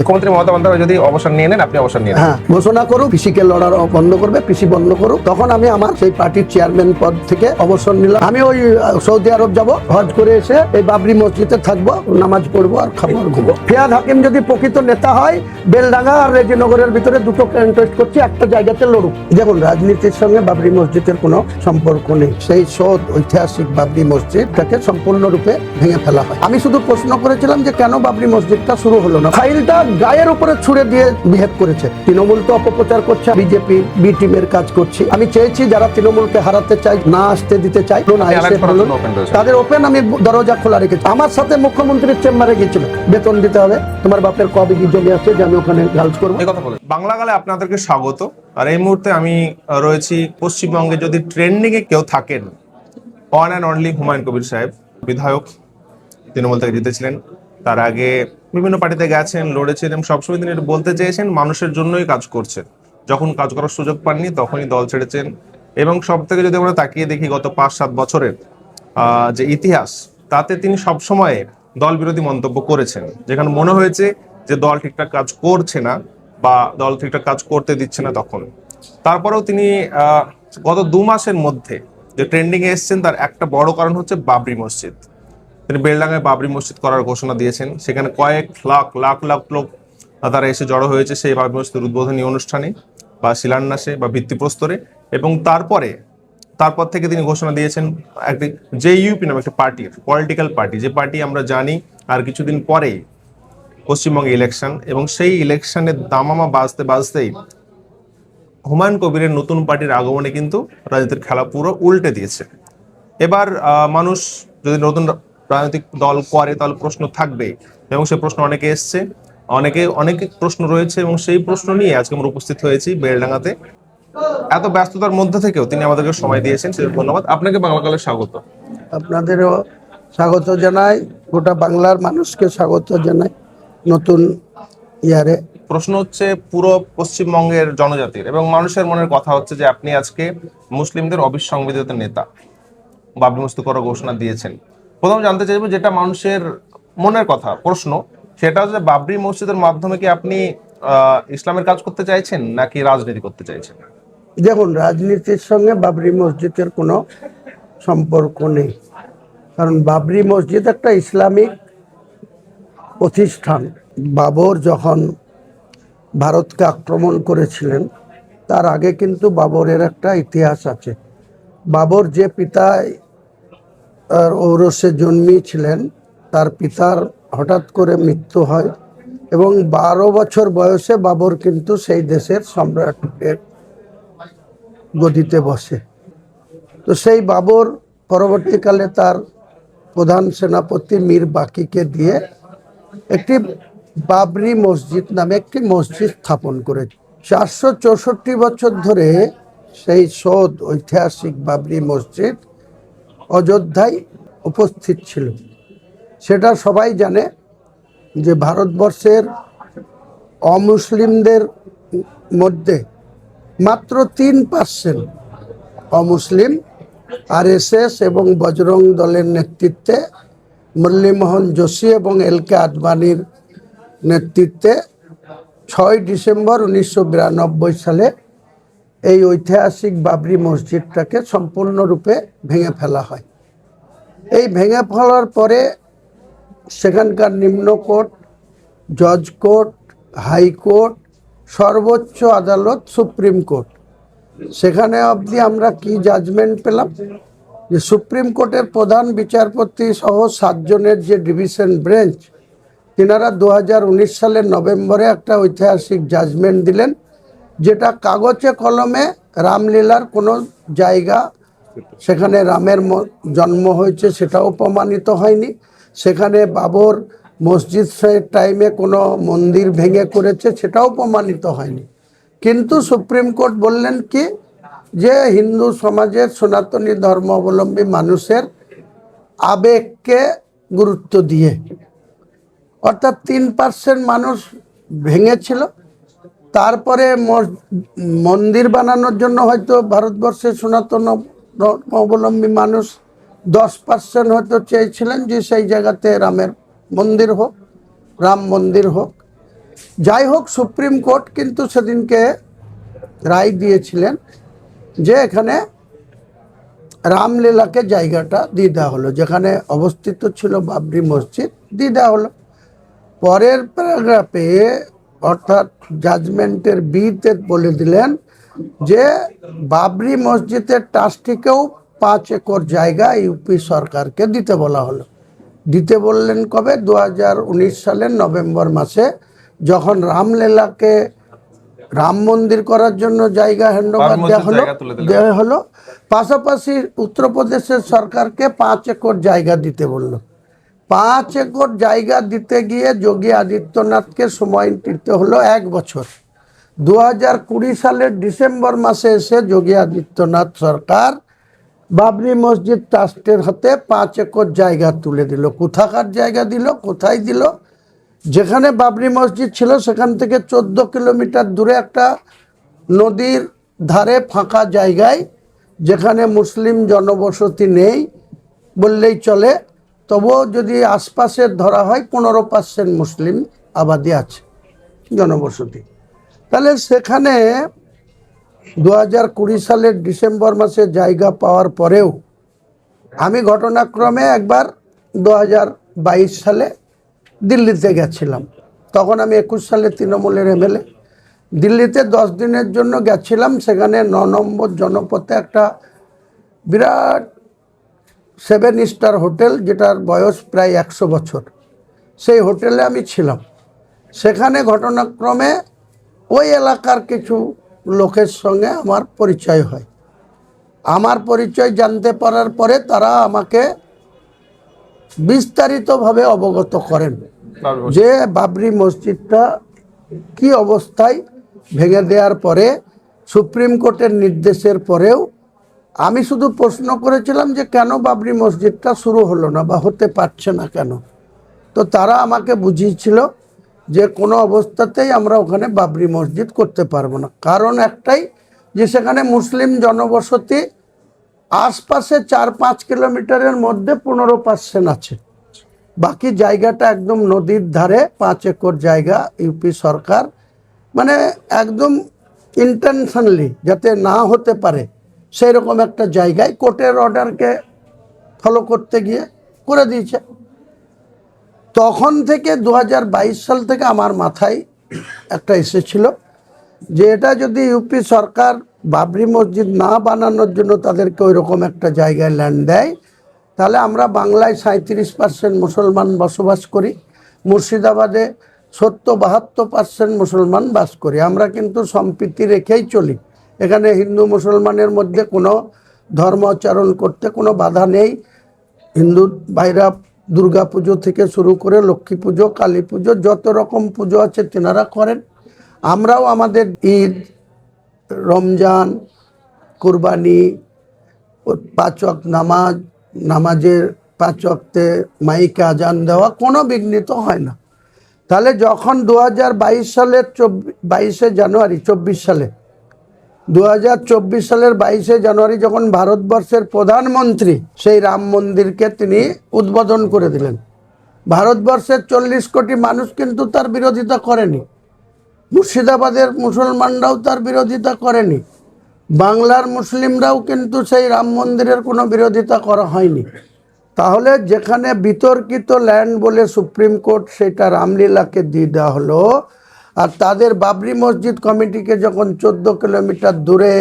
মুখ্যমন্ত্রী মমতা বন্দ্যোপাধ্যায় যদি অবসর নিয়ে নেন, আপনি অবসর নিয়ে নেন। হ্যাঁ, ঘোষণা করুক পিসিকে লড়ার বন্ধ করবে, পিসি বন্ধ করুক, তখন আমি আমার সেই পার্টির চেয়ারম্যান পদ থেকে অবসর নিলাম। আমি ওই সৌদি আরব যাব, হজ করে এসে এই বাবরি মসজিদে থাকবো, নামাজ পড়বো আর খাবো আর ঘুমো। ফিয়াদ হাকিম যদি প্রকৃত নেতা হয়, বেলডাঙ্গা আর রেজিনগরের ভিতরে দুটো কন্টেস্ট করছি, একটা জায়গাতে লড়ুক। দেখুন, রাজনীতির সঙ্গে বাবরি মসজিদের কোনো সম্পর্ক নেই। সেই সৌদ ঐতিহাসিক বাবরি মসজিদটাকে সম্পূর্ণরূপে ভেঙে ফেলা হয়। আমি শুধু প্রশ্ন করেছিলাম যে কেন বাবরি মসজিদটা শুরু হলো না। ফাইলটা গায়ের উপরে ছুড়ে দিয়ে বিহেভ করেছে। তৃণমূল তো অপপ্রচার করছে, বিজেপি বি টিমের কাজ করছি। আমি চেয়েছি যারা তৃণমূলকে হারাতে চাই, না আসতে দিতে চাই, তাদের ওপেন আমি দরজা খোলা রেখেছি। আমার সাথে মুখ্যমন্ত্রীর চেম্বারে গিয়েছিল, বেতন দিতে হবে, তোমার বাপের কবে কি জমি আছে যে আমি ওখানে গার্লস করবো। এই কথা বলে বাংলা গালে আপনাদেরকে স্বাগত। আর এই মুহূর্তে আমি রয়েছি পশ্চিমবঙ্গে। যদি ট্রেন্ডিং এ কেউ থাকেন, one and only Humayun Kabir সাহেব, বিধায়ক, তৃণমূল থেকে জিতেছিলেন। তার আগে বিভিন্ন পার্টিতে গেছেন, লড়েছেন এবং সবসময় তিনি এটা বলতে চেয়েছেন মানুষের জন্যই কাজ করছেন। যখন কাজ করার সুযোগ পাননি তখনই দল ছেড়েছেন। এবং সব থেকে যদি আমরা তাকিয়ে দেখি গত 5-7 বছরের যে ইতিহাস, তাতে তিনি সবসময় দল বিরোধী মন্তব্য করেছেন, যেখানে মনে হয়েছে যে দল ঠিকঠাক কাজ করছে না বা দল ঠিকঠাক কাজ করতে দিচ্ছে না। তখন তারপরেও তিনি গত 2 মাসের মধ্যে যে ট্রেন্ডিং এ এসছেন, তার একটা বড় কারণ হচ্ছে বাবরি মসজিদ। তিনি বেলডাঙ্গায় বাবরি মসজিদ করার ঘোষণা দিয়েছেন। সেখানে কয়েক লাখ লাখ লাখ লোক তারা এসে জড়ো হয়েছে সেই বাবরি মসজিদের উদ্বোধনী অনুষ্ঠানে বা শিলান্যাসে বা ভিত্তিপ্রস্তরে। এবং তারপর থেকে তিনি ঘোষণা দিয়েছেন একটি জেইউপি নামে একটা পার্টির, পলিটিক্যাল পার্টি, যে পার্টি আমরা জানি আর কিছুদিন পরেই পশ্চিমবঙ্গে ইলেকশন, এবং সেই ইলেকশনের দামামা বাজতে বাজতেই হুমায়ুন কবিরের নতুন পার্টির আগমনে কিন্তু রাজনীতির খেলা পুরো উল্টে দিয়েছে। এবার মানুষ যদি নতুন রাজনৈতিক দল করে তাহলে প্রশ্ন থাকবেই, এবং সেই প্রশ্ন অনেকে এসছে, অনেক প্রশ্ন রয়েছে, এবং সেই প্রশ্ন নিয়ে আজকে আমরা উপস্থিত হয়েছি বেলডাঙ্গাতে। এত ব্যস্ততার মধ্যে থেকেও তিনি আমাদেরকে সময় দিয়েছেন, সেজন্য ধন্যবাদ আপনাকে। বাংলা কালে স্বাগত। আপনাদেরও স্বাগত জানাই, গোটা বাংলার মানুষকে স্বাগত জানাই নতুন ইয়ারে। প্রশ্ন হচ্ছে পুরো পশ্চিমবঙ্গের জনজাতির এবং মানুষের মনের কথা হচ্ছে যে আপনি আজকে মুসলিমদের অবিসংবিধিত নেতা, বাবরি মসজিদ করার ঘোষণা দিয়েছেন। প্রথম জানতে চাইবো, যেটা মানুষের মনের কথা প্রশ্ন, সেটা হচ্ছে বাবরি মসজিদের মাধ্যমে কি আপনি ইসলামের কাজ করতে চাইছেন নাকি রাজনীতি করতে চাইছেন? দেখুন, রাজনীতির সঙ্গে বাবরি মসজিদের কোনো সম্পর্ক নেই। কারণ বাবরি মসজিদ একটা ইসলামিক প্রতিষ্ঠান। বাবর যখন ভারতকে আক্রমণ করেছিলেন, তার আগে কিন্তু বাবরের একটা ইতিহাস আছে। বাবর যে পিতা ঔরসে জন্মিয়েছিলেন, তার পিতার হঠাৎ করে মৃত্যু হয় এবং 12 বছর বয়সে বাবর কিন্তু সেই দেশের সম্রাটের গদিতে বসে। তো সেই বাবর পরবর্তীকালে তার প্রধান সেনাপতি মীর বাকিকে দিয়ে একটি বাবরি মসজিদ নামে একটি মসজিদ স্থাপন করেছে। 464 বছর ধরে সেই সৌদ ঐতিহাসিক বাবরি মসজিদ অযোধ্যায় উপস্থিত ছিল। সেটা সবাই জানে যে ভারতবর্ষের অমুসলিমদের মধ্যে মাত্র 3% অমুসলিম। আরএসএস এবং বজরং দলের নেতৃত্বে মুরলীমোহন যোশী এবং এলকে আদবানির নেতৃত্বে 6 ডিসেম্বর 1992 সালে এই ঐতিহাসিক বাবরি মসজিদটাকে সম্পূর্ণরূপে ভেঙে ফেলা হয়। এই ভেঙে ফেলার পরে সেখানকার নিম্ন কোর্ট, জজ কোর্ট, হাইকোর্ট, সর্বোচ্চ আদালত, সুপ্রিম কোর্ট, সেখানে অবধি আমরা কি জাজমেন্ট পেলাম যে সুপ্রিম কোর্টের প্রধান বিচারপতি সহ 7 জনের যে ডিভিশন বেঞ্চ, তিনারা 2019 সালের নভেম্বরে একটা ঐতিহাসিক জাজমেন্ট দিলেন, যেটা কাগজে কলমে রামলীলার কোনো জায়গা, সেখানে রামের জন্ম হয়েছে সেটাও প্রমাণিত হয়নি, সেখানে বাবর মসজিদ টাইমে কোনো মন্দির ভেঙে করেছে সেটাও প্রমাণিত হয়নি। কিন্তু সুপ্রিম কোর্ট বললেন কি, যে হিন্দু সমাজের সনাতনী ধর্মাবলম্বী মানুষের আবেগকে গুরুত্ব দিয়ে, অর্থাৎ 3% মানুষ ভেঙেছিল। তারপরে মন্দির বানানোর জন্য হয়তো ভারতবর্ষের সনাতন ধর্মাবলম্বী মানুষ 10% হয়তো চেয়েছিলেন যে সেই জায়গাতে রামের মন্দির হোক, রাম মন্দির হোক। যাই হোক, সুপ্রিম কোর্ট কিন্তু সেদিনকে রায় দিয়েছিলেন যে এখানে রামলীলাকে জায়গাটা দিয়ে দেওয়া হলো, যেখানে অবস্থিত ছিল বাবরি মসজিদ দিয়ে দেওয়া হলো। পরের প্যারাগ্রাফে অর্থাৎ জাজমেন্টের বিতে বলে দিলেন যে বাবরি মসজিদের ট্রাস্টিকেও 5 একর জায়গা ইউপি সরকারকে দিতে বলা হলো। দিতে বললেন কবে? 2019 সালের নভেম্বর মাসে, যখন রামলীলাকে রাম মন্দির করার জন্য জায়গা হ্যান্ডওভার দেওয়া হলো। পাশাপাশি উত্তরপ্রদেশের সরকারকে 5 একর জায়গা দিতে বলল। 5 একর জায়গা দিতে গিয়ে যোগী আদিত্যনাথকে সময় দিতে হলো 1 বছর। 2020 সালের ডিসেম্বর মাসে এসে যোগী আদিত্যনাথ সরকার বাবরি মসজিদ ট্রাস্টের হাতে 5 একর জায়গা তুলে দিল। কোথাকার জায়গা দিল? কোথায় দিল? যেখানে বাবরি মসজিদ ছিল সেখান থেকে 14 কিলোমিটার দূরে একটা নদীর ধারে ফাঁকা জায়গায়, যেখানে মুসলিম জনবসতি নেই বললেই চলে, তবুও যদি আশপাশের ধরা হয় 15% মুসলিম আবাদি আছে, জনবসতি। তাহলে সেখানে 2020 সালের ডিসেম্বর মাসে জায়গা পাওয়ার পরেও আমি ঘটনাক্রমে একবার 2022 সালে দিল্লিতে গেছিলাম। তখন আমি 21 সালে তৃণমূলের এমএলএ। দিল্লিতে 10 দিনের জন্য গেছিলাম। সেখানে 9 নম্বর জনপথে একটা বিরাট 7 স্টার হোটেল, যেটার বয়স প্রায় 100 বছর, সেই হোটেলে আমি ছিলাম। সেখানে ঘটনাক্রমে ওই এলাকার কিছু লোকের সঙ্গে আমার পরিচয় হয়। আমার পরিচয় জানতে পারার পরে তারা আমাকে বিস্তারিতভাবে অবগত করেন যে বাবরি মসজিদটা কি অবস্থায়, ভেঙে দেওয়ার পরে সুপ্রিম কোর্টের নির্দেশের পরেও আমি শুধু প্রশ্ন করেছিলাম যে কেন বাবরি মসজিদটা শুরু হলো না বা হতে পারছে না কেন। তো তারা আমাকে বুঝিয়েছিল যে কোনো অবস্থাতেই আমরা ওখানে বাবরি মসজিদ করতে পারবো না। কারণ একটাই, যে সেখানে মুসলিম জনবসতি আশপাশে 4-5 কিলোমিটারের মধ্যে 15% আছে। বাকি জায়গাটা একদম নদীর ধারে 5 একর জায়গা ইউপি সরকার মানে একদম ইন্টেনশনালি যাতে না হতে পারে সেই রকম একটা জায়গায় কোর্টের অর্ডারকে ফলো করতে গিয়ে করে দিয়েছে। তখন থেকে 2022 সাল থেকে আমার মাথায় একটা এসেছিল যে এটা যদি ইউপি সরকার বাবরি মসজিদ না বানানোর জন্য তাদেরকে ওই রকম একটা জায়গায় ল্যান্ড দেয়, তাহলে আমরা বাংলায় 37% মুসলমান বসবাস করি, মুর্শিদাবাদে 70-72% মুসলমান বাস করি। আমরা কিন্তু সম্প্রীতি রেখেই চলি। এখানে হিন্দু মুসলমানের মধ্যে কোনো ধর্ম আচরণ করতে কোনো বাধা নেই। হিন্দু ভাইরা দুর্গা পুজো থেকে শুরু করে লক্ষ্মী পুজো, কালী পুজো, যত রকম পুজো আছে তেনারা করেন। আমরাও আমাদের ঈদ, রমজান, কুরবানি, 5 ওয়াক্ত নামাজ, নামাজের 5 ওয়াক্তে মাইকে আজান দেওয়া কোনো বিঘ্নিত হয় না। তাহলে যখন 2022 সালের 22শে জানুয়ারি 24 সালে 2024 সালের 22শে জানুয়ারি যখন ভারতবর্ষের প্রধানমন্ত্রী সেই রাম মন্দিরকে তিনি উদ্বোধন করে দিলেন, ভারতবর্ষের 40 কোটি মানুষ কিন্তু তার বিরোধিতা করেনি। মুর্শিদাবাদের মুসলমানরাও তার বিরোধিতা করেনি। বাংলার মুসলিমরাও কিন্তু সেই রাম মন্দিরের কোনো বিরোধিতা করা হয়নি। তাহলে যেখানে বিতর্কিত ল্যান্ড বলে সুপ্রিম কোর্ট সেটা রামলীলাকে দিয়ে দেওয়া হলো, আর তাদের বাবরি মসজিদ কমিটিকে যখন 14 কিলোমিটার দূরে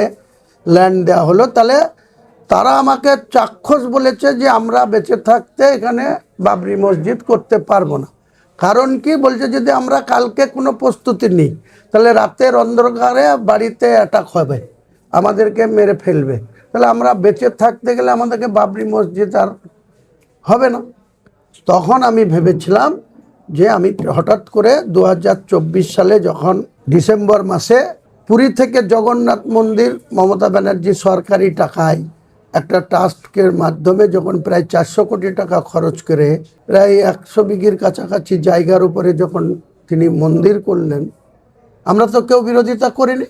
ল্যান্ড দেওয়া হলো, তাহলে তারা আমাকে চাক্ষুষ বলেছে যে আমরা বেঁচে থাকতে এখানে বাবরি মসজিদ করতে পারবো না। কারণ কি বলছে, যদি আমরা কালকে কোনো প্রস্তুতি নিই তাহলে রাতের অন্ধকারে বাড়িতে অ্যাটাক হবে, আমাদেরকে মেরে ফেলবে, তাহলে আমরা বেঁচে থাকতে গেলে আমাদেরকে বাবরি মসজিদ আর হবে না। তখন আমি ভেবেছিলাম যে আমি হঠাৎ করে 2024 সালে যখন ডিসেম্বর মাসে পুরী থেকে জগন্নাথ মন্দির মমতা ব্যানার্জি সরকারি টাকায় একটা ট্রাস্টের মাধ্যমে যখন প্রায় 400 কোটি টাকা খরচ করে প্রায় 100 বিঘির কাছাকাছি জায়গার উপরে যখন তিনি মন্দির করলেন, আমরা তো কেউ বিরোধিতা করিনি।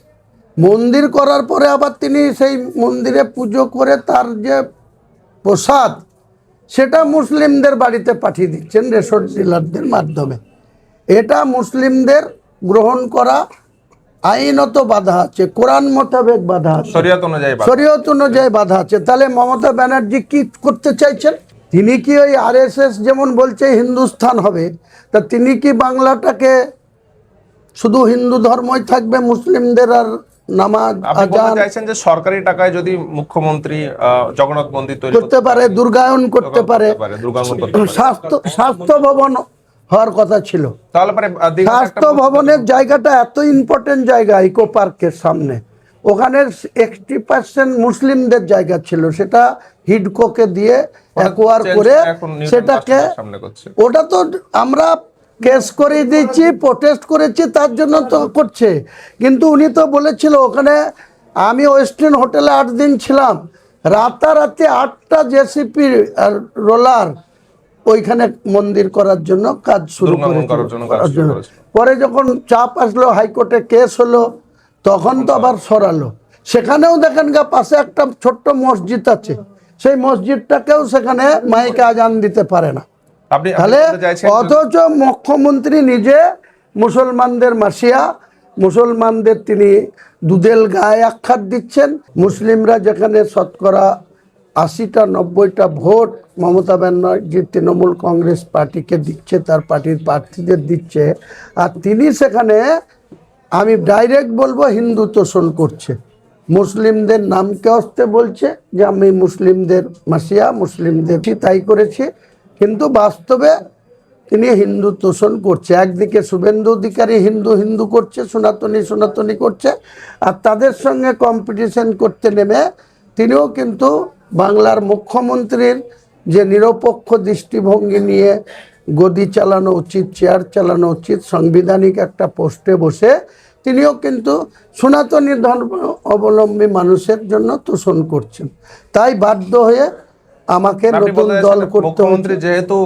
মন্দির করার পরে আবার তিনি সেই মন্দিরে পুজো করে তার যে প্রসাদ সেটা মুসলিমদের বাড়িতে পাঠিয়ে দিচ্ছেন রেশন ডিলারদের মাধ্যমে। এটা মুসলিমদের গ্রহণ করা আইনত বাধা আছে, কোরআন মোতাবেক বাধা আছে, শরীয়ত অনুযায়ী শরীয়ত অনুযায়ী বাধা আছে। তাহলে মমতা ব্যানার্জি কি করতে চাইছেন? তিনি কি ওই আরএসএস যেমন বলছে হিন্দুস্থান হবে, তা তিনি কি বাংলাটাকে শুধু হিন্দু ধর্মই থাকবে, মুসলিমদের আর নামাজ আপনি বলতে আজান চাইছেন যে সরকারি টাকায় যদি মুখ্যমন্ত্রী জগন্নাথ মন্দির তৈরি করতে পারে, দুর্গায়ন করতে পারে, দুর্গাঙ্গন করতে পারে, স্বাস্থ্য ভবন হওয়ার কথা ছিল। তাহলে পরে দীঘাতে একটা স্বাস্থ্য ভবনের জায়গাটা এত ইম্পর্টেন্ট জায়গা, ইকো পার্কের সামনে, ওখানে 60% মুসলিমদের জায়গা ছিল, সেটা হিডকোকে দিয়ে অ্যাকোয়ার করে এখন নিউটন সেটাকে, বাসস্ট্যান্ডের সামনে করছে। ওটা তো আমরা কেস করে দিয়েছি, প্রোটেস্ট করেছি, তার জন্য তো করছে। কিন্তু উনি তো বলেছিল ওখানে, আমি ওয়েস্টার্ন হোটেলে 8 দিন ছিলাম, রাতারাতি 8টা জেসিপি আর রোলার ওইখানে মন্দির করার জন্য কাজ শুরু দুর্গাঙ্গন করার জন্য কাজ শুরু করেছিল। করেছে। পরে যখন চাপ আসলো, হাইকোর্টে কেস হলো, তখন তো আবার সরালো। সেখানেও দেখেন গা পাশে একটা ছোট্ট মসজিদ আছে, সেই মসজিদটাকেও সেখানে মাইকে আজান দিতে পারে না। আপনি তাহলে বলতে চাইছেন অথচ মুখ্যমন্ত্রী নিজে মুসলমানদের মাসিয়া, মুসলমানদের তিনি দুধেল গায়ে আখ্যাত দিচ্ছেন। মুসলিমরা যেখানে শতকরা 80টা 90টা ভোট মমতা ব্যানার্জি তৃণমূল কংগ্রেস পার্টিকে দিচ্ছে, তার পার্টির প্রার্থীদের দিচ্ছে, আর তিনি সেখানে, আমি ডাইরেক্ট বলবো, হিন্দু তোষণ করছে। মুসলিমদের নামকে আসতে বলছে যে আমি মুসলিমদের মাসিয়া, মুসলিমদের তাই করেছি, কিন্তু বাস্তবে তিনি হিন্দু তোষণ করছে। একদিকে শুভেন্দু অধিকারী হিন্দু হিন্দু করছে, সনাতনী সনাতনী করছে, আর তাদের সঙ্গে কম্পিটিশন করতে নেমে তিনিও কিন্তু বাংলার মুখ্যমন্ত্রীর যে নিরপেক্ষ দৃষ্টিভঙ্গি নিয়ে গদি চালানো উচিত, চেয়ার চালানো উচিত, সাংবিধানিক একটা পোস্টে বসে তিনিও কিন্তু সনাতনী ধর্ম অবলম্বী মানুষের জন্য তোষণ করছেন। তাই বাধ্য হয়ে আমাকে আপনি নতুন বলতে দল চাইছেন করতে মুখ্যমন্ত্রী হচ্ছে। যেহেতু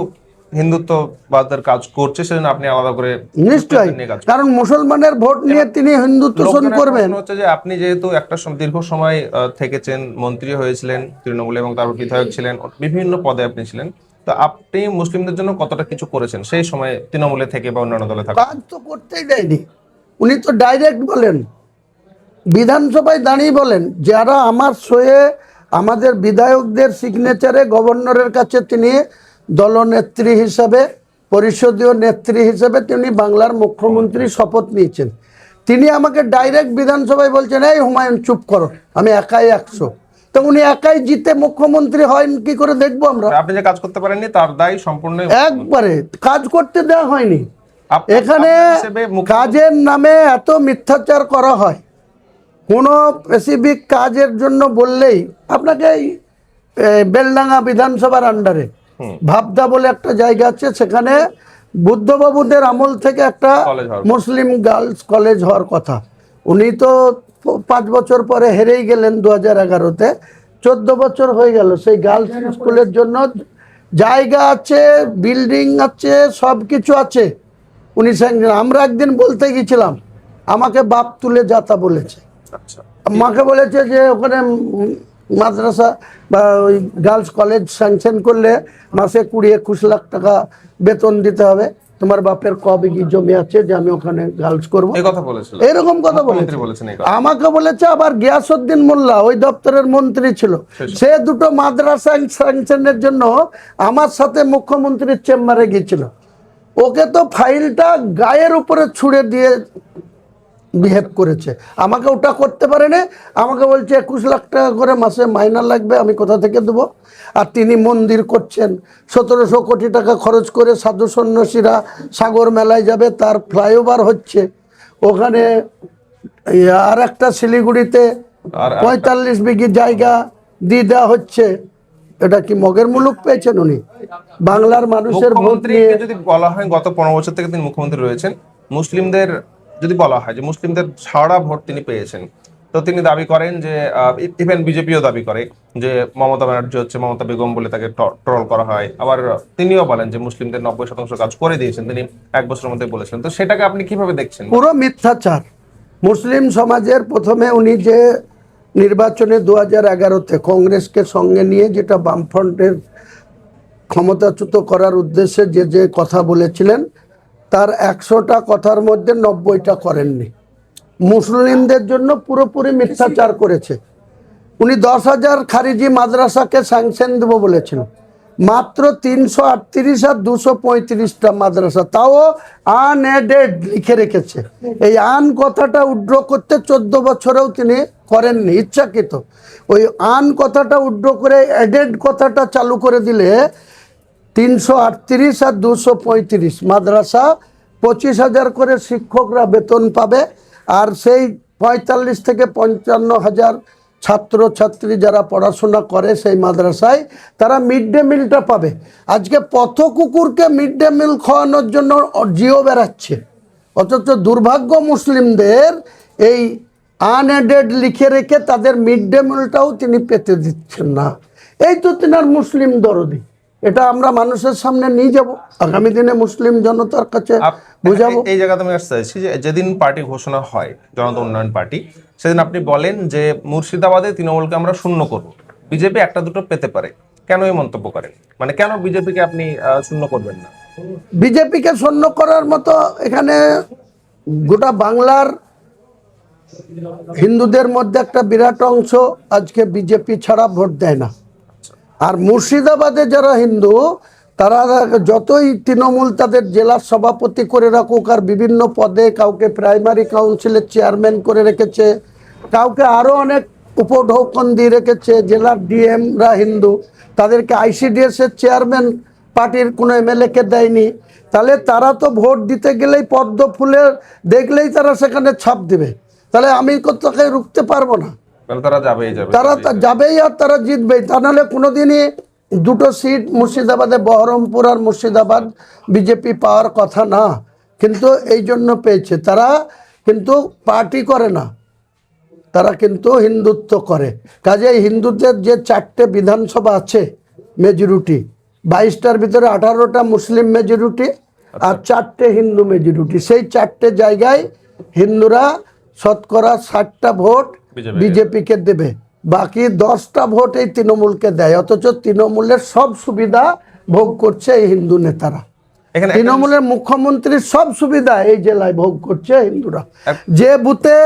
হিন্দুত্ববাদের কাজ করছে, সেজন্য আপনি আলাদা করে নিশ্চয়ই, নিয়ে কাজ করছেন। কারণ মুসলমানের ভোট নিয়ে তিনি হিন্দু তোষণ লোকজনের করবেন। প্রশ্ন হচ্ছে যে আপনি যেহেতু একটা দীর্ঘ সময় থেকেছেন, মন্ত্রী হয়েছিলেন তৃণমূলে এবং তারপর বিধায়ক ছিলেন, বিভিন্ন পদে আপনি ছিলেন, তো আপনি মুসলিমদের জন্য কতটা কিছু করেছেন সেই সময় তৃণমূলে থেকে বা অন্যান্য দলে থাকা? কাজ তো করতেই দেয়নি, উনি তো ডাইরেক্ট বলেন, বিধানসভায় দাঁড়িয়ে বলেন, যারা আমার সয়ে আমাদের বিধায়কদের সিগনেচারে গভর্নরের কাছে তিনি দলনেত্রী হিসাবে, পরিষদীয় নেত্রী হিসেবে তিনি বাংলার মুখ্যমন্ত্রী শপথ নিয়েছেন। তিনি আমাকে ডাইরেক্ট বিধানসভায় বলছেন, এই হুমায়ুন চুপ করো, আমি একাই 100। তো উনি একাই জিতে মুখ্যমন্ত্রী হয় কি করে দেখবো আমরা? আপনি যে কাজ করতে পারেননি তার দায় সম্পূর্ণ একবারে কাজ করতে দেওয়া হয়নি। এখানে হিসেবে কাজের নামে এত মিথ্যাচার করা হয়। কোনো স্পেসিফিক কাজের জন্য বললেই, আপনাকে এই বেলডাঙ্গা বিধানসভার আন্ডারে ভাবদা বলে একটা জায়গা আছে, সেখানে বুদ্ধবাবুদের আমল থেকে একটা কলেজ হওয়ার মুসলিম গার্লস কলেজ হওয়ার কথা। উনি তো 5 বছর পরে হেরেই গেলেন 2011-তে। 14 বছর হয়ে গেল, সেই গার্লস স্কুলের জন্য জায়গা আছে, বিল্ডিং আছে, সব কিছু আছে। উনি আমরা একদিন বলতে গেছিলাম, আমাকে বাপ তুলে যাতা বলেছে। আচ্ছা, আমাকে বলেছে যে ওখানে মাদ্রাসা বা ওই গার্লস কলেজ স্যাংশন করলে মাসে 20-21 লাখ টাকা বেতন দিতে হবে, তোমার বাপের কবে কি জমি আছে যে আমি ওখানে গার্লস করবো? এই কথা বলেছিল, এরকম কথা মুখ্যমন্ত্রী বলেছে বলেছেন এই কথা। আমাকে বলেছে। আবার গিয়াসউদ্দিন মোল্লা ওই দপ্তরের মন্ত্রী ছিল, সে দুটো মাদ্রাসা স্যাংশনের জন্য আমার সাথে মুখ্যমন্ত্রীর চেম্বারে গিয়েছিল। ওকে তো ফাইলটা গায়ের উপরে ছুঁড়ে দিয়ে বিহেভ করেছে, আমাকে ওটা করতে পারে না। আমাকে বলছে 21 লাখ টাকা করে মাসে মাইনা লাগবে, আমি কোথা থেকে দেবো? আর তিনি মন্দির করছেন, 1700 কোটি টাকা খরচ করে সাধু সন্ন্যাসীরা সাগর মেলায় যাবে, তার ফ্লাইওভার হচ্ছে ওখানে। আর একটা শিলিগুড়িতে 45 বিঘি জায়গা দিয়ে দেওয়া হচ্ছে। এটা কি মগের মুলুক পেয়েছেন উনি? বাংলার মানুষের ভোট নিয়ে মুখ্যমন্ত্রীকে যদি বলা হয় গত 15 বছর থেকে তিনি মুখ্যমন্ত্রী রয়েছেন, মুসলিমদের যদি বলা হয় যে মুসলিমদের সারা ভোট তিনি পেয়েছেন, তো তিনি দাবি করেন যে ইভেন বিজেপিও দাবি করে যে মমতা ব্যানার্জি হচ্ছে মমতা বেগম বলে তাকে ট্রল করা হয়। আবার তিনিও বলেন যে মুসলিমদের 90% কাজ করে দিয়েছেন, তিনি 1 বছরের মধ্যে বলেছেন। তো সেটাকে আপনি কিভাবে দেখছেন? পুরো মিথ্যাচার। মুসলিম সমাজের প্রথমে উনি যে নির্বাচনে 2011-তে কংগ্রেসকে সঙ্গে নিয়ে যেটা বামফ্রন্টের ক্ষমতাচ্যুত করার উদ্দেশ্যে যে কথা বলেছিলেন, তার 100টা কথার মধ্যে 90টা করেননি। মুসলিমদের জন্য পুরোপুরি মিথ্যাচার করেছে। উনি 10,000 খারিজি মাদ্রাসাকে স্যাংশন দেবো বলেছিল, মাত্র 338 আর 235টা মাদ্রাসা, তাও আনএডেড লিখে রেখেছে। এই আন কথাটা উড্র করতে 14 বছরেও তিনি করেননি, ইচ্ছাকৃত। ওই আন কথাটা উড্র করে এডেড কথাটা চালু করে দিলে 338 আর 235 মাদ্রাসা, 25,000 করে শিক্ষকরা বেতন পাবে, আর সেই 45 থেকে 55,000 ছাত্রছাত্রী যারা পড়াশোনা করে সেই মাদ্রাসায়, তারা মিড ডে মিলটা পাবে। আজকে পথ কুকুরকে মিড ডে মিল খাওয়ানোর জন্য জিও বেড়াচ্ছে, অথচ দুর্ভাগ্য মুসলিমদের এই আনএডেড লিখে রেখে তাদের মিড ডে মিলটাও তিনি পেতে দিচ্ছেন না। এই তো তিনার মুসলিম দরদি। এটা আমরা মানুষের সামনে নিয়ে যাব, আগামী দিনে মুসলিম জনতার কাছে বুঝাবো। এই জায়গাতে আমি আসতে চাইছি যে যেদিন পার্টি ঘোষণা হয়, জনতা উন্নয়ন পার্টি, সেদিন আপনি বলেন যে মুর্শিদাবাদে তৃণমূলকে আমরা শূন্য করব, বিজেপি একটা দুটো পেতে পারে। কেন এই মন্তব্য করেন? মানে কেন বিজেপিকে আপনি শূন্য করবেন না? বিজেপিকে শূন্য করার মতো এখানে গোটা বাংলার হিন্দুদের মধ্যে একটা বিরাট অংশ আজকে বিজেপি ছাড়া ভোট দেয় না। আর মুর্শিদাবাদে যারা হিন্দু, তারা যতই তৃণমূল তাদের জেলার সভাপতি করে রাখুক আর বিভিন্ন পদে, কাউকে প্রাইমারি কাউন্সিলের চেয়ারম্যান করে রেখেছে, কাউকে আরও অনেক উপঢৌকন দিয়ে রেখেছে, জেলার ডিএমরা হিন্দু, তাদেরকে আইসিডিএসের চেয়ারম্যান পার্টির কোনো এমএলএকে দেয়নি, তাহলে তারা তো ভোট দিতে গেলেই পদ্ম ফুলের দেখলেই তারা সেখানে ছাপ দেবে। তাহলে আমি তাকে রুখতে পারবো না, তারা যাবেই আর তারা জিতবেই। তা নাহলে কোনোদিনই দুটো সিট মুর্শিদাবাদে, বহরমপুর আর মুর্শিদাবাদ, বিজেপি পাওয়ার কথা না, কিন্তু এই জন্য পেয়েছে। তারা কিন্তু পার্টি করে না, তারা কিন্তু হিন্দুত্ব করে। কাজেই হিন্দুদের যে 4টে বিধানসভা আছে মেজরিটি, 22টার ভিতরে 18টা মুসলিম মেজরিটি আর 4টে হিন্দু মেজরিটি, সেই 4টে জায়গায় হিন্দুরা শতকরা 60টা ভোট বিজেপিকে দেবে, বাকি 10টা ভোট এই তৃণমূলকে দেয়। অথচ তৃণমূলের সব সুবিধা ভোগ করছে এই হিন্দু নেতারা। তৃণমূলের মুখ্যমন্ত্রীর সব সুবিধা এই জেলায় ভোগ করছে হিন্দুরা। যে বুথে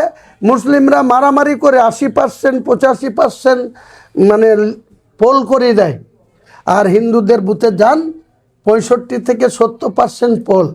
মুসলিমরা মারামারি করে 80%, 85% মানে পোল করে দেয়, আর হিন্দুদের বুথে যান 65 থেকে 70% পোল।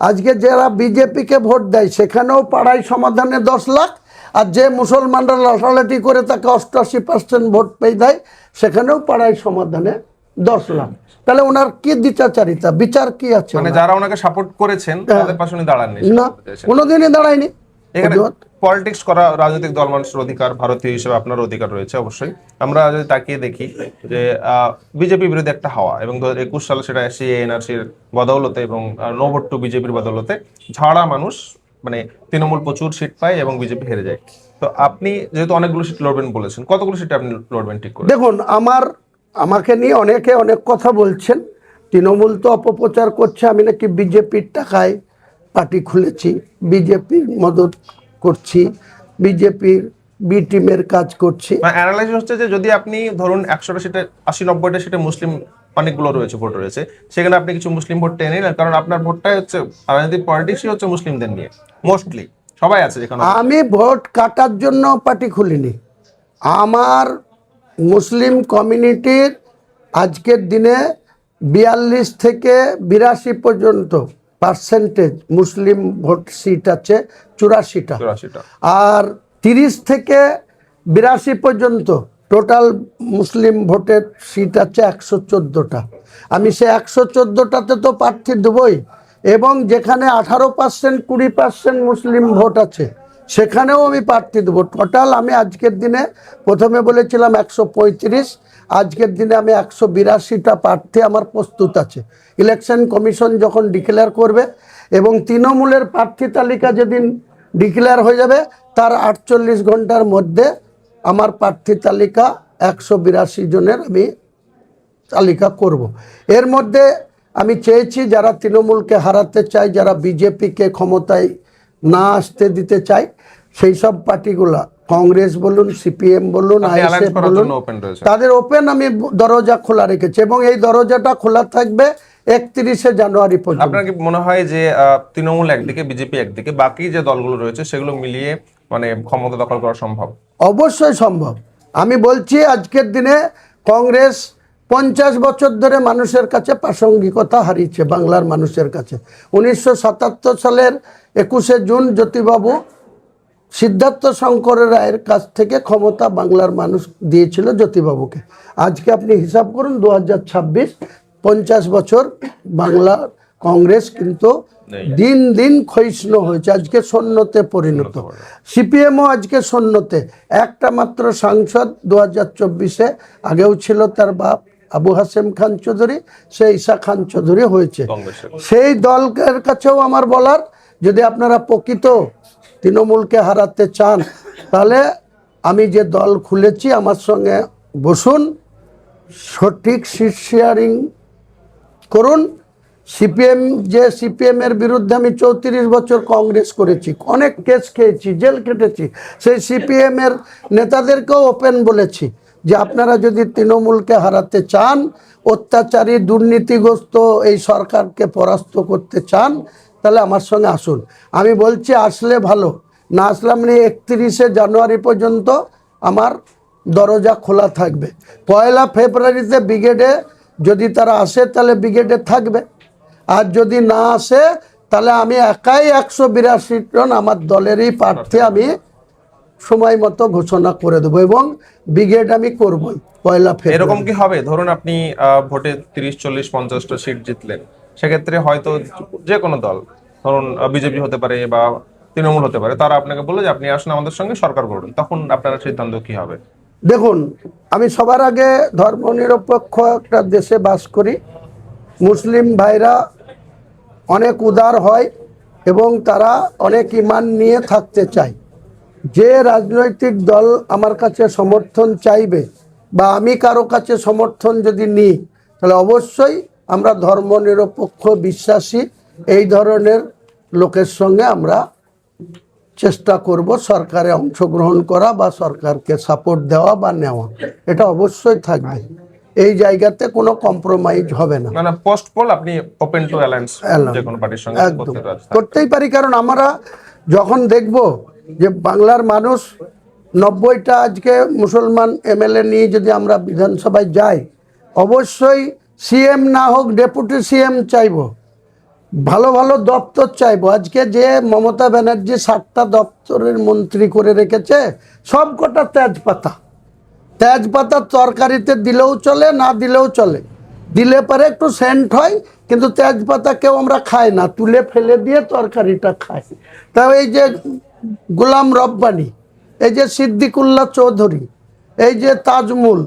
আজকে যারা বিজেপিকে ভোট দেয় সেখানেও পাড়ায় সমাধানে 10 লাখ, আর যে মুসলমানরা লাঠালাঠি করে তাকে 88% ভোট পেয়ে দেয় সেখানেও পাড়ায় সমাধানে 10 লাখ। তাহলে ওনার কি দ্বিচারিতা, বিচার কি আছে? মানে যারা ওনাকে সাপোর্ট করেছেন তাদের পাশে উনি দাঁড়াননি না, কোনোদিনই দাঁড়ায়নি। এখানে পলিটিক্স করা রাজনৈতিক দল মানুষের অধিকার, ভারতীয় হিসেবে আপনার অধিকার রয়েছে অবশ্যই। আমরা যদি তাকিয়ে দেখি যে বিজেপি বিরোধী একটা হাওয়া, এবং 2021 সালে সেটা এনআরসির বদৌলতে এবং নো ভোট টু বিজেপির বদৌলতে ঝাড়া মানুষ, মানে তৃণমূল প্রচুর সিট পায় এবং বিজেপি হেরে যায়। তো আপনি যেহেতু অনেকগুলো সিট লড়বেন বলেছেন, কতগুলো সিট আপনি লড়বেন ঠিক করে? দেখুন, আমাকে নিয়ে অনেকে অনেক কথা বলছেন। তৃণমূল তো অপপ্রচার করছে আমি নাকি বিজেপির টাকায় পার্টি খুলেছি, বিজেপির মদত করছি, বিজেপির বি টিমের কাজ করছি। অ্যানালাইসিস হচ্ছে যে যদি আপনি ধরুন 100টা সিটে 80-90টা সিটে মুসলিম অনেকগুলো রয়েছে, ভোট রয়েছে, সেখানে আপনি কিছু মুসলিম ভোট টেনে নিলেন, কারণ আপনার ভোটটাই হচ্ছে রাজনৈতিক পলিটিক্সই হচ্ছে মুসলিমদের নিয়ে, মোস্টলি সবাই আছে যেখানে। আমি ভোট কাটার জন্য পার্টি খুলিনি। আমার মুসলিম কমিউনিটির আজকের দিনে 42 থেকে 82 পর্যন্ত পার্সেন্টেজ মুসলিম ভোট সিট আছে 84টা, আর 30 থেকে 82 পর্যন্ত টোটাল মুসলিম ভোটের সিট আছে 114টা। আমি সে 114টাতে তো প্রার্থী দেবই, এবং যেখানে 18%, 20% মুসলিম ভোট আছে সেখানেও আমি প্রার্থী দেবো। টোটাল আমি আজকের দিনে, প্রথমে বলেছিলাম 135, আজকের দিনে আমি 182টা প্রার্থী আমার প্রস্তুত আছে। ইলেকশন কমিশন যখন ডিক্লেয়ার করবে এবং তৃণমূলের প্রার্থী তালিকা যেদিন ডিক্লেয়ার হয়ে যাবে তার 48 ঘন্টার মধ্যে আমার প্রার্থী তালিকা 182 জনের আমি তালিকা করব। এর মধ্যে আমি চেয়েছি যারা তৃণমূলকে হারাতে চায়, যারা বিজেপিকে ক্ষমতায় না আসতে দিতে চায়, সেই সব পার্টিগুলা, কংগ্রেস বলুন, সিপিএম বলুন, আপনি আইএসএফ alliance করার বলুন, জন্য open রয়েছে। তাদের ওপেন আমি দরজা খোলা রেখেছি এবং এই দরজাটা খোলা থাকবে 31শে জানুয়ারি পর্যন্ত। আপনার কি মনে হয় যে তৃণমূল একদিকে, বিজেপি একদিকে, বাকি যে দলগুলো রয়েছে সেগুলো মিলিয়ে মানে ক্ষমতা দখল করা সম্ভব? অবশ্যই সম্ভব। আমি বলছি আজকের দিনে কংগ্রেস 50 বছর ধরে মানুষের কাছে প্রাসঙ্গিকতা হারিয়েছে, বাংলার মানুষের কাছে। 1977 সালের 21শে জুন জ্যোতিবাবু সিদ্ধার্থ শঙ্কর রায়ের কাছ থেকে ক্ষমতা বাংলার মানুষ দিয়েছিল জ্যোতিবাবুকে। আজকে আপনি হিসাব করুন 2026, 50 বছর বাংলা কংগ্রেস কিন্তু দিন দিন ক্ষয়িষ্ণু হয়েছে, আজকে শূন্যতে পরিণত। সিপিএমও আজকে শূন্যতে। একটা মাত্র সাংসদ 2024-এ, আগেও ছিল তার বাপ আবু হাসেম খান চৌধুরী, সে ঈশা খান চৌধুরী হয়েছে। সেই দলের কাছেও আমার বলার, যদি আপনারা প্রকৃত তৃণমূলকে হারাতে চান তাহলে আমি যে দল খুলেছি আমার সঙ্গে বসুন, সঠিক সিট শেয়ারিং করুন। সিপিএম এর বিরুদ্ধে আমি 34 বছর কংগ্রেস করেছি, অনেক কেস খেয়েছি, জেল কেটেছি। সেই সিপিএম এর নেতাদেরকেও ওপেন বলেছি যে আপনারা যদি তৃণমূলকে হারাতে চান, অত্যাচারী দুর্নীতিগ্রস্ত এই সরকারকে পরাস্ত করতে চান, তাহলে আমার সঙ্গে আসুন। আমি বলছি আসলে ভালো, না আসলে আমি 31শে জানুয়ারি পর্যন্ত আমার দরজা খোলা থাকবে। 1 ফেব্রুয়ারিতে ব্রিগেডে যদি তারা আসে তাহলে ব্রিগেডে থাকবে, আর যদি না আসে তাহলে আমি একাই 182 জন আমার দলেরই প্রার্থী আমি সময় মতো ঘোষণা করে দেবো এবং ব্রিগেড আমি করবই 1 ফেব্রুয়ারি। এরকম কি হবে, ধরুন আপনি ভোটে 30, 40, 50টা সিট জিতলেন, সেক্ষেত্রে হয়তো যে কোনো দল, ধরুন বিজেপি হতে পারে বা তৃণমূল হতে পারে, তারা আপনাকে বললো যে আপনি আসুন আমাদের সঙ্গে সরকার করুন, তখন আপনার সিদ্ধান্ত কি হবে? দেখুন, আমি সবার আগে ধর্মনিরপেক্ষ একটা দেশে বাস করি। মুসলিম ভাইরা অনেক উদার হয় এবং তারা অনেক ঈমান নিয়ে থাকতে চায়। যে রাজনৈতিক দল আমার কাছে সমর্থন চাইবে বা আমি কারো কাছে সমর্থন যদি নিই, তাহলে অবশ্যই আমরা ধর্মনিরপেক্ষ বিশ্বাসী এই ধরনের লোকের সঙ্গে আমরা চেষ্টা করব সরকারে অংশগ্রহণ করা বা সরকারকে সাপোর্ট দেওয়া বা নেওয়া, এটা অবশ্যই থাকবে। এই জায়গাতে কোনো কম্প্রোমাইজ হবে না। মানে পোস্ট পোল আপনি ওপেন টু অ্যালায়েন্স যে কোনো পার্টির সঙ্গে একদম করতে রাজি থাকবেন? করতেই পারি, কারণ আমরা যখন দেখব যে বাংলার মানুষ 90টা আজকে মুসলমান এমএলএ নিয়ে যদি আমরা বিধানসভায় যাই, অবশ্যই সিএম না হোক ডেপুটি সিএম চাইবো, ভালো ভালো দপ্তর চাইবো। আজকে যে মমতা ব্যানার্জি 7টা দপ্তরের মন্ত্রী করে রেখেছে, সব কটা তেজপাতা। তেজপাতা তরকারিতে দিলেও চলে, না দিলেও চলে, দিলে পরে একটু সেন্ট হয়, কিন্তু তেজপাতা কেউ আমরা খাই না, তুলে ফেলে দিয়ে তরকারিটা খাই। তাও এই যে গোলাম রব্বানি, এই যে সিদ্দিকুল্লাহ চৌধুরী, এই যে তাজমুল,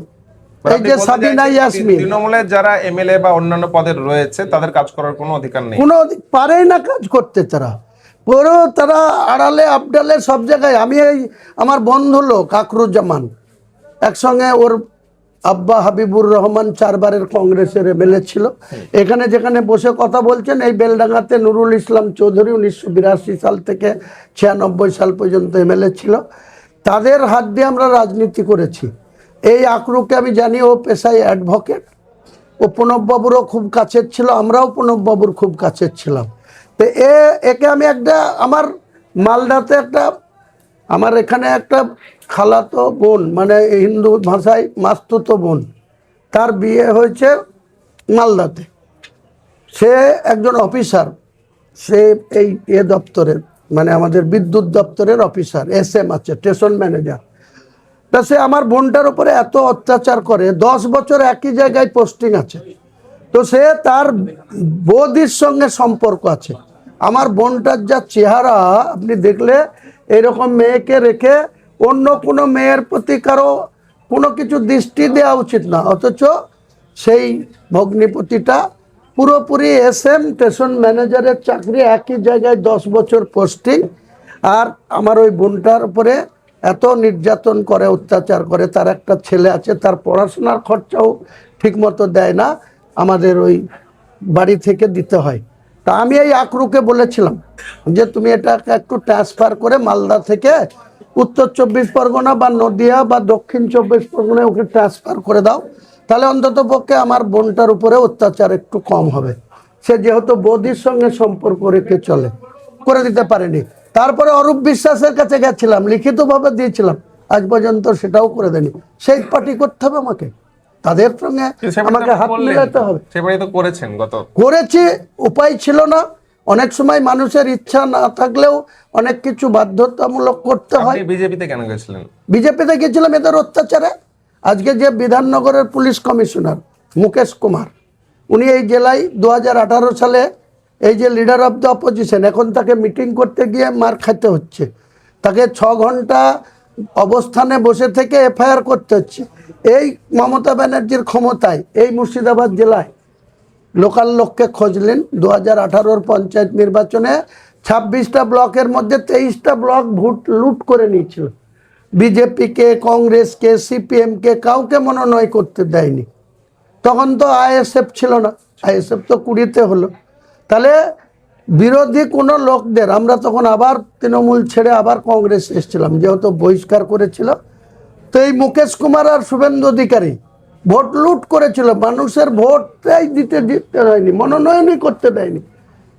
এই যে সাবিনা ইয়াসমিন, তৃণমূলের যারা এমএলএ বা অন্যান্য পদে রয়েছে তাদের কাজ করার কোনো অধিকার নেই, কোনো পারেই না কাজ করতে। তারা আড়ালে আবডালে সব জায়গায়। আমি এই আমার বন্ধু লোক আকরুজ্জামান, একসঙ্গে ওর আব্বা হাবিবুর রহমান 4 বারের কংগ্রেসের এমএলএ ছিল। এখানে যেখানে বসে কথা বলছেন, এই বেলডাঙ্গাতে নুরুল ইসলাম চৌধুরী 1982 সাল থেকে 96 সাল পর্যন্ত এমএলএ ছিল। তাদের হাত দিয়ে আমরা রাজনীতি করেছি। এই আকরুকে আমি জানি, ও পেশায় অ্যাডভোকেট, ও প্রণববাবুরও খুব কাছের ছিল, আমরাও প্রণববাবুর খুব কাছের ছিলাম। তো একে আমি একটা, আমার মালদাতে একটা, আমার এখানে একটা খালাতো বোন, মানে হিন্দু ভাষায় মাস্তুতো বোন, তার বিয়ে হয়েছে মালদাতে। সে একজন অফিসার, সে এই দপ্তরের, মানে আমাদের বিদ্যুৎ দপ্তরের অফিসার, এসএম আছে, স্টেশন ম্যানেজার। তা সে আমার বোনটার উপরে এত অত্যাচার করে, 10 বছর একই জায়গায় পোস্টিং আছে। তো সে তার বৌদির সঙ্গে সম্পর্ক আছে। আমার বোনটার যা চেহারা আপনি দেখলে, এরকম মেয়েকে রেখে অন্য কোনো মেয়ের প্রতি কারো কোনো কিছু দৃষ্টি দেওয়া উচিত না, অথচ সেই ভগ্নিপতিটা পুরোপুরি এসএম, স্টেশন ম্যানেজারের চাকরি, একই জায়গায় 10 বছর পোস্টিং। আর আমার ওই বোনটার উপরে এত নির্যাতন করে, অত্যাচার করে। তার একটা ছেলে আছে, তার পড়াশোনার খরচাও ঠিকমতো দেয় না, আমাদের ওই বাড়ি থেকে দিতে হয়। তা আমি এই আকরুকে বলেছিলাম যে তুমি এটাকে একটু ট্রান্সফার করে মালদা থেকে উত্তর 24 পরগনা বা নদিয়া বা দক্ষিণ 24 পরগনায় ওকে ট্রান্সফার করে দাও, তাহলে অন্তত পক্ষে আমার বোনটার উপরে অত্যাচার একটু কম হবে। সে যেহেতু বৌদির সঙ্গে সম্পর্ক রেখে চলে, করে দিতে পারেনি। তারপরে অরূপ বিশ্বাসের কাছে গেছিলাম, লিখিতভাবে দিয়েছিলাম, আজ পর্যন্ত সেটাও করে দেয়নি। সেই পার্টি করতে হবে আমাকে, তাদের সঙ্গে আমাকে হাত মেলাতে হবে। সেবারই তো করেছেন করেছি, উপায় ছিল না। অনেক সময় মানুষের ইচ্ছা না থাকলেও অনেক কিছু বাধ্যতামূলক করতে হয়। বিজেপিতে কেন গেছিলেন? বিজেপিতে গেছিলাম এদের অত্যাচারে। আজকে যে বিধাননগরের পুলিশ কমিশনার মুকেশ কুমার, উনি এই জেলায় 2018 সালে এই যে লিডার অফ দ্য অপোজিশন, এখন তাকে মিটিং করতে গিয়ে মার খেতে হচ্ছে, তাকে 6 ঘন্টা অবস্থানে বসে থেকে এফআইআর করতে হচ্ছে। এই মমতা ব্যানার্জির ক্ষমতায় এই মুর্শিদাবাদ জেলায় লোকাল লোককে খোঁজলেন 2018 পঞ্চায়েত নির্বাচনে 26টা ব্লকের মধ্যে 23টা ব্লক ভোট লুট করে নিয়েছিল। বিজেপিকে, কংগ্রেসকে, সিপিএমকে কাউকে মনোনয়ন করতে দেয়নি। তখন তো আইএসএফ ছিল না, আইএসএফ তো 20-তে হলো। তাহলে বিরোধী কোনো লোকদের আমরা তখন আবার তৃণমূল ছেড়ে আবার কংগ্রেস এসেছিলাম, যেহেতু বহিষ্কার করেছিল। তো এই মুকেশ কুমার আর শুভেন্দু অধিকারী ভোট লুট করেছিল, মানুষের ভোটটাই দিতে হয়নি, মনোনয়নই করতে দেয়নি।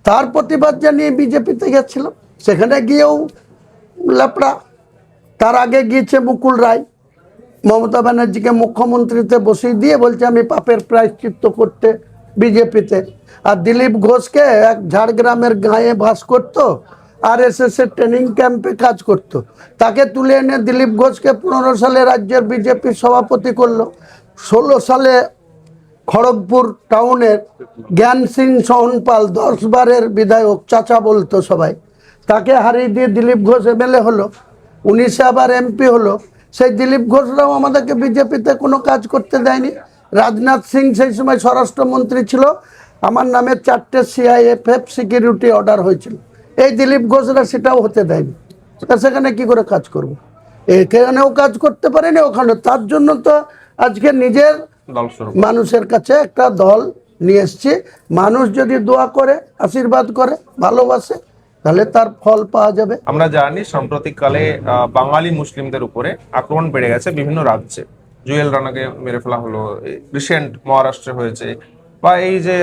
তার প্রতিবাদ জানিয়ে বিজেপিতে গেছিলাম, সেখানে গিয়েও লেপড়া। তার আগে গিয়েছে মুকুল রায়, মমতা ব্যানার্জিকে মুখ্যমন্ত্রীতে বসিয়ে দিয়ে বলছে আমি পাপের প্রায়শ্চিত্ত করতে বিজেপিতে। আর দিলীপ ঘোষকে এক ঝাড়গ্রামের গাঁয়ে বাস করতো, RSS এর ট্রেনিং ক্যাম্পে কাজ করত, তাকে তুলে এনে দিলীপ ঘোষকে 15 সালে রাজ্যের বিজেপির সভাপতি করলো। 16 সালে খড়গপুর টাউনের জ্ঞান সিং সোহনপাল 10 বারের বিধায়ক, চাচা বলতো সবাই, তাকে হারিয়ে দিয়ে দিলীপ ঘোষ এমএলএ হলো। 19-এ আবার MP হলো। সেই দিলীপ ঘোষরাও আমাদেরকে বিজেপিতে কোনো কাজ করতে দেয়নি। রাজনাথ সিং সেই সময় স্বরাষ্ট্রমন্ত্রী ছিল, আমার নামে 4টে CIFF সিকিউরিটি অর্ডার হয়েছিল, এই দিলীপ ঘোষরা সেটাও হতে দেয়নি। সেখানে কি করে কাজ করব? এখানেও কাজ করতে পারেনি, ওখানে। তার জন্য তো আজকে নিজের মানুষের কাছে একটা দল নিয়ে এসছি। মানুষ যদি দোয়া করে, আশীর্বাদ করে, ভালোবাসে, তাহলে তার ফল পাওয়া যাবে। আমরা জানি সাম্প্রতিককালে বাঙালি মুসলিমদের উপরে আক্রমণ বেড়ে গেছে বিভিন্ন রাজ্যে। জুয়েল রানাকে মেরে ফেলা হলো, রিসেন্ট মহারাষ্ট্রে হয়েছে, বা এই যে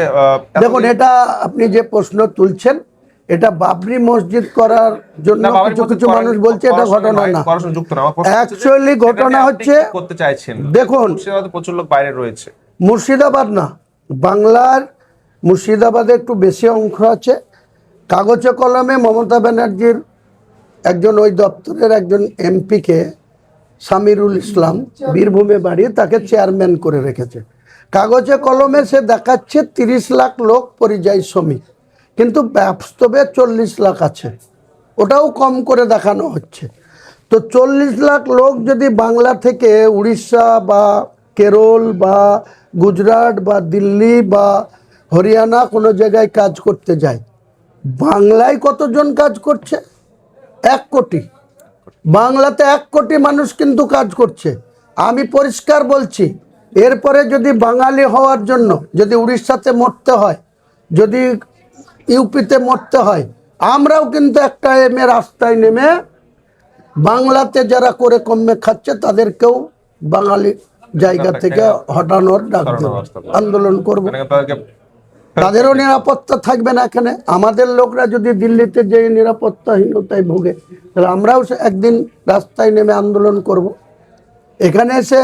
দেখুন, এটা আপনি যে প্রশ্ন তুলছেন, এটা বাবরি মসজিদ করার জন্য কিছু কিছু মানুষ বলছে এটা ঘটনা না, অ্যাকচুয়ালি ঘটনা হচ্ছে করতে চাইছেন। দেখুন, প্রচুর লোক বাইরে রয়েছে, মুর্শিদাবাদ না, বাংলার মুর্শিদাবাদে একটু বেশি অংশ আছে। কাগজে কলমে মমতা ব্যানার্জির একজন ওই দপ্তরের একজন MPকে, সামিরুল ইসলাম, বীরভূমে বাড়ি, তাকে চেয়ারম্যান করে রেখেছে। কাগজে কলমে সে দেখাচ্ছে 30 লাখ লোক পরিযায়ী শ্রমিক, কিন্তু বাস্তবে 40 লাখ আছে, ওটাও কম করে দেখানো হচ্ছে। তো 40 লাখ লোক যদি বাংলা থেকে উড়িষ্যা বা কেরল বা গুজরাট বা দিল্লি বা হরিয়ানা কোনো জায়গায় কাজ করতে যায়, বাংলায় কতজন কাজ করছে? 1 কোটি। বাংলাতে 1 কোটি মানুষ কিন্তু কাজ করছে। আমি পরিষ্কার বলছি, এরপরে যদি বাঙালি হওয়ার জন্য যদি উড়িষ্যাতে মরতে হয়, যদি ইউপিতে মরতে হয়, আমরাও কিন্তু একটা রাস্তায় নেমে বাংলাতে যারা করে কমে খাচ্ছে তাদেরকেও বাঙালি জায়গা থেকে হটানোর ডাক দেব, আন্দোলন করব। তাদেরও নিরাপত্তা থাকবে না এখানে। আমাদের লোকরা যদি দিল্লিতে যে নিরাপত্তাহীনতায় ভোগে, তাহলে আমরাও একদিন রাস্তায় নেমে আন্দোলন করব। এখানে এসে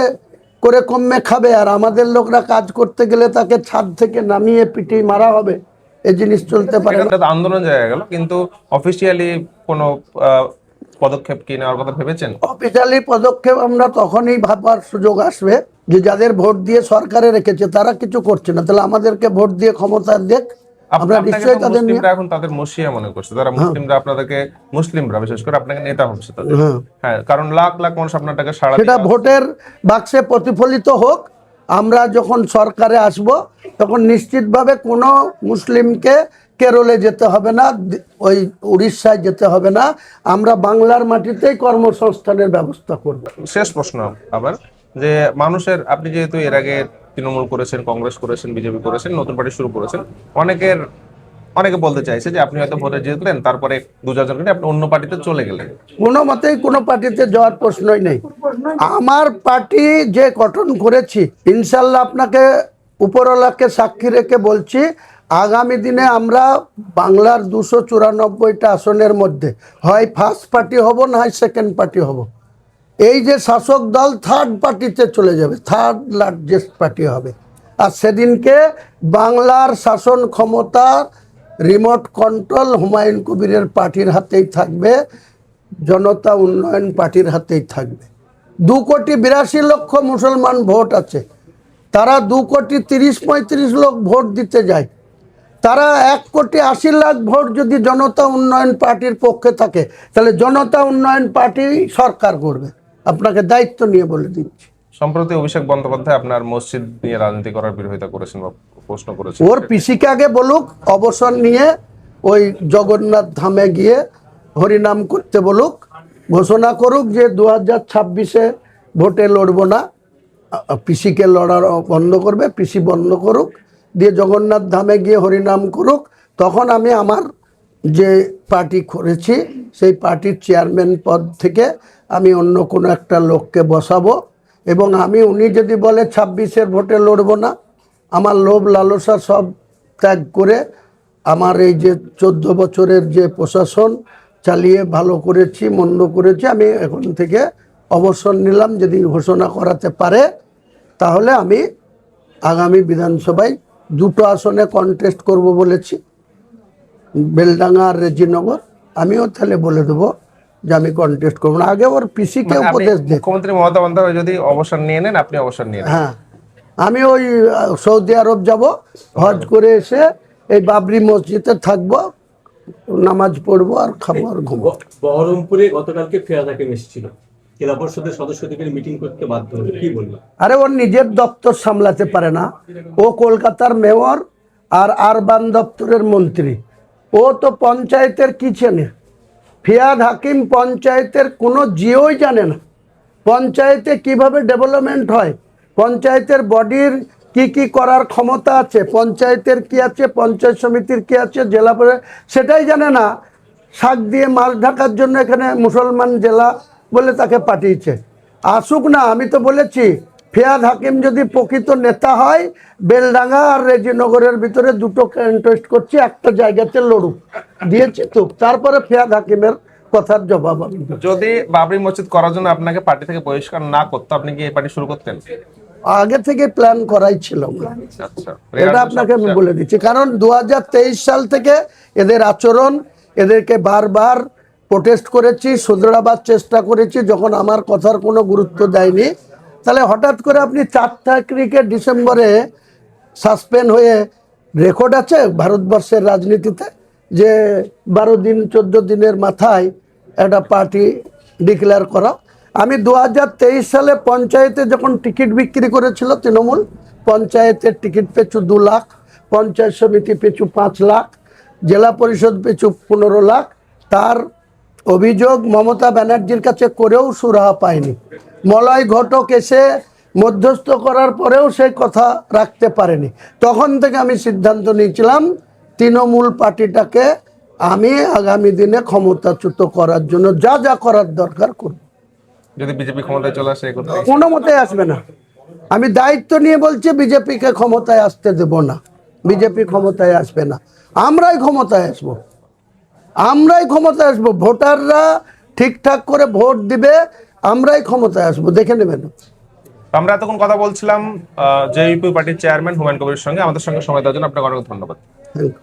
করে কমে খাবে, আর আমাদের লোকরা কাজ করতে গেলে তাকে ছাদ থেকে নামিয়ে পিটিয়ে মারা হবে, এই জিনিস চলতে পারে না। আন্দোলন জায়গা গেল, কিন্তু অফিসিয়ালি কোনো পদক্ষেপ কি নেওয়ার কথা ভেবেছেন? অফিসিয়ালি পদক্ষেপ আমরা তখনই ভাবার সুযোগ আসবে যে যাদের ভোট দিয়ে সরকারে রেখেছে তারা কিছু করছে না, তাহলে আমাদেরকে ভোট দিয়ে ক্ষমতা দেখ, আমরা নিশ্চয়ই তাদের নিয়ে। এখন তাদের মসিয়া মনে করছে তারা, মুসলিমরা আপনাদেরকে, মুসলিমরা বিশেষ করে আপনাকে নেতা ভাবছে তাদের। হ্যাঁ, কারণ লাখ লাখ মানুষ আপনারটাকে সাড়া, সেটা ভোটের বাক্সে প্রতিফলিত হোক। আমরা যখন সরকারে আসব তখন নিশ্চিতভাবে কোনো মুসলিমকে কেরলে যেতে হবে না, ওই উড়িষ্যায় যেতে হবে না, আমরা বাংলার মাটিতেই কর্মসংস্থানের ব্যবস্থা করব। শেষ প্রশ্ন আবার, যে মানুষের, আপনি যেহেতু এর আগে তৃণমূল করেছেন, কংগ্রেস করেছেন, বিজেপি করেছেন, নতুন পার্টি শুরু করেছেন, অনেকের অনেকে বলতে চাইছে যে আপনি হয়তো ভোটে জিতলেন, তারপরে 2-4 জন আপনি অন্য পার্টিতে চলে গেলেন। কোনো মতেই কোনো পার্টিতে যাওয়ার প্রশ্নই নেই। আমার পার্টি যে গঠন করেছি, ইনশাল্লাহ আপনাকে উপরওয়ালাকে সাক্ষী রেখে বলছি, আগামী দিনে আমরা বাংলার 294টা আসনের মধ্যে হয় ফার্স্ট পার্টি হব, না হয় সেকেন্ড পার্টি হব। এই যে শাসক দল থার্ড পার্টিতে চলে যাবে, থার্ড লার্জেস্ট পার্টি হবে। আর সেদিনকে বাংলার শাসন ক্ষমতা রিমোট কন্ট্রোল হুমায়ুন কবিরের পার্টির হাতেই থাকবে, জনতা উন্নয়ন পার্টির হাতেই থাকবে। 2,82,00,000 মুসলমান ভোট আছে, তারা 2,30,35 লোক ভোট দিতে যায়। তারা 1,80,00,000 ভোট যদি জনতা উন্নয়ন পার্টির পক্ষে থাকে, তাহলে জনতা উন্নয়ন পার্টি সরকার করবে। আপনাকে দায়িত্ব নিয়ে বলে দিচ্ছি। সম্প্রতি অভিষেক বন্দ্যোপাধ্যায় আপনার মসজিদ নিয়ে রাজনীতি করার বিরোধিতা করেছেন বা প্রশ্ন করেছেন। ওর পিসিকে আগে বলুক অবসর নিয়ে ওই জগন্নাথ ধামে গিয়ে হরিনাম করতে বলুক, ঘোষণা করুক যে 2026-এ ভোটে লড়বো না, পিসিকে লড়ার বন্ধ করবে, পিসি বন্ধ করুক, দিয়ে জগন্নাথ ধামে গিয়ে হরিনাম করুক। তখন আমি আমার যে পার্টি করেছি সেই পার্টির চেয়ারম্যান পদ থেকে আমি অন্য কোনো একটা লোককে বসাবো, এবং উনি যদি বলে 26-এর ভোটে লড়বো না, আমার লোভ লালসা সব ত্যাগ করে আমার এই যে 14 বছরের যে প্রশাসন চালিয়ে ভালো করেছি মন্দ করেছি, আমি এখন থেকে অবসর নিলাম। যদি ঘোষণা করাতে পারে তাহলে আমি আগামী বিধানসভায় 2টো আসনে কন্টেস্ট করব বলেছি, বেলডাঙ্গা আর রেজিনগর। আমিও তাহলে বলে দেবো যে আমি কন্টেস্ট করবো না। আগে ওর পিসিকে উপদেশ দে। মুখ্যমন্ত্রী মমতা বন্দ্যোপাধ্যায় যদি অবসর নিয়ে নেন, আপনি অবসর নিয়ে নেন। হ্যাঁ, আমি ওই সৌদি আরব যাব, হজ করে এসে এই বাবরি মসজিদে থাকবো, নামাজ পড়বো আর খাবো আর ঘুমবো। বহরমপুরে গতকালকে ফিরাদ হাকিম এসেছিল, জেলা পরিষদের সদস্যদের মিটিং করতে বাধ্য হলো, কি বলবো? আরে ওর নিজের দপ্তর সামলাতে পারে না, ও কলকাতার মেয়র আর আরবান দপ্তরের মন্ত্রী, ও তো পঞ্চায়েতের কি চেনে? ফিয়াদ হাকিম পঞ্চায়েতের কোনো জিওই জানে না। পঞ্চায়েতে কিভাবে ডেভেলপমেন্ট হয়, পঞ্চায়েতের বডির কি করার ক্ষমতা আছে, পঞ্চায়েতের কি আছে, পঞ্চায়েত সমিতির কি আছে, জেলা পরিষদ সেটাই জানে না। শাক দিয়ে মাছ ঢাকার জন্য এখানে মুসলমান জেলা বলে তাকে পাঠিয়েছে। আসুক না, আমি তো বলেছি ফিয়াদ হাকিম যদি প্রকৃত নেতা হয়, বেলডাঙ্গা আর রেজিনগরের ভিতরে 2টো কন্টেস্ট করছি, একটা জায়গাতে লড়ুক, দিয়েছি তো। তারপরে ফিয়াদ হাকিমের কথার জবাব আমি দেব। যদি বাবরি মসজিদ করার জন্য আপনাকে পার্টি থেকে বহিষ্কার না করতো, আপনি কি এই পার্টি শুরু করতেন? আগে থেকে প্ল্যান করাই ছিল। আচ্ছা, এটা আপনাকে আমি বলে দিচ্ছি, কারণ 2023 সাল থেকে এদের আচরণ, এদেরকে বারবার প্রোটেস্ট করেছি, শুধরাবার চেষ্টা করেছি, যখন আমার কথার কোনো গুরুত্ব দেয়নি। তাহলে হঠাৎ করে আপনি 4 তারিখে ডিসেম্বরে সাসপেন্ড হয়ে, রেকর্ড আছে ভারতবর্ষের রাজনীতিতে যে 12 দিন 14 দিনের মাথায় একটা পার্টি ডিক্লেয়ার করা। আমি 2023 সালে পঞ্চায়েতে যখন টিকিট বিক্রি করেছিল তৃণমূল, পঞ্চায়েতের টিকিট পিছু 2 লাখ, পঞ্চায়েত সমিতি পিছু 5 লাখ, জেলা পরিষদ পিছু 15 লাখ, তার অভিযোগ মমতা ব্যানার্জির কাছে করেও সুরাহা পায়নি। মলয় ঘটক এসে মধ্যস্থ করার পরেও সেই কথা রাখতে পারেনি। তখন থেকে আমি সিদ্ধান্ত নিয়েছিলাম তৃণমূল পার্টিটাকে আমি আগামী দিনে ক্ষমতাচ্যুত করার জন্য যা যা করার দরকার করব। যদি বিজেপি ক্ষমতায় চলে আসে, কোনো মতে আসবে না। আমি দায়িত্ব নিয়ে বলছি, বিজেপিকে ক্ষমতায় আসতে দেব না। বিজেপি ক্ষমতায় আসবে না, আমরাই ক্ষমতায় আসবো, আমরাই ক্ষমতায় আসবো। ভোটাররা ঠিকঠাক করে ভোট দিবে, আমরাই ক্ষমতায় আসবো, দেখে নেবেন। আমরা এতক্ষণ কথা বলছিলাম জেইপি পার্টির চেয়ারম্যান হুমায়ুন কবিরের সঙ্গে। আমাদের সঙ্গে সময় দেওয়ার জন্য আপনাকে অনেক ধন্যবাদ। Thank you.